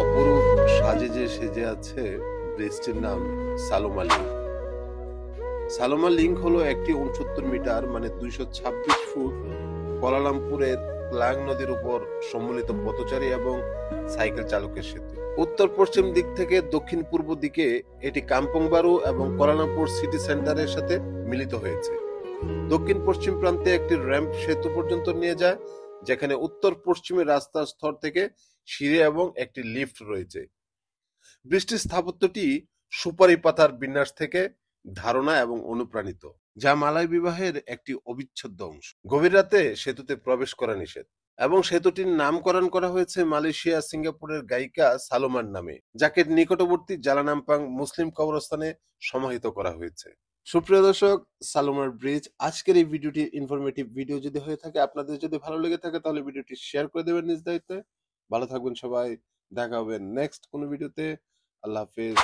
অপরূপ সাজে যে সেজে আছে ব্রিজটির নাম সালোমা লিংক। সালোমা লিংক হলো একটি 69 মিটার মানে 226 ফুট কুয়ালালামপুরের ক্লাং নদীর উপর সম্মিলিত পথচারী এবং সাইকেল চালকের সেতু। উত্তর পশ্চিম দিক থেকে দক্ষিণ পূর্ব দিকে এটি কাম্পং বারু এবং কুয়ালালামপুর সিটি সেন্টারের সাথে মিলিত হয়েছে। দক্ষিণ পশ্চিম প্রান্তে একটি র্যাম্প সেতু পর্যন্ত নিয়ে যায়, যেখানে উত্তর পশ্চিমে রাস্তার স্তর থেকে সিঁড়ি এবং একটি লিফট রয়েছে। ব্রিজটির স্থাপত্যটি সুপারি পাতার বিন্যাস থেকে ধারণা এবং অনুপ্রাণিত, যা মালয় বিবাহের একটি অবিচ্ছেদ্য অংশ। গভীর রাতে সেতুতে প্রবেশ করা নিষেধ এবং সেতুটির নামকরণ করা হয়েছে মালয়েশিয়া সিঙ্গাপুরের গায়িকা সালোমার নামে, যাকে নিকটবর্তী জালানাম্পাং মুসলিম কবরস্থানে সমাহিত করা হয়েছে। সুপ্রিয় দর্শক, সালোমার ব্রিজ আজকের এই ভিডিওটি ইনফরমেটিভ ভিডিও যদি হয়ে থাকে, আপনাদের যদি ভালো লেগে থাকে তাহলে ভিডিওটি শেয়ার করে দেবেন নিজ দায়িত্বে। ভালো থাকবেন সবাই, দেখা হবে নেক্সট কোনো ভিডিওতে। আল্লাহ হাফেজ।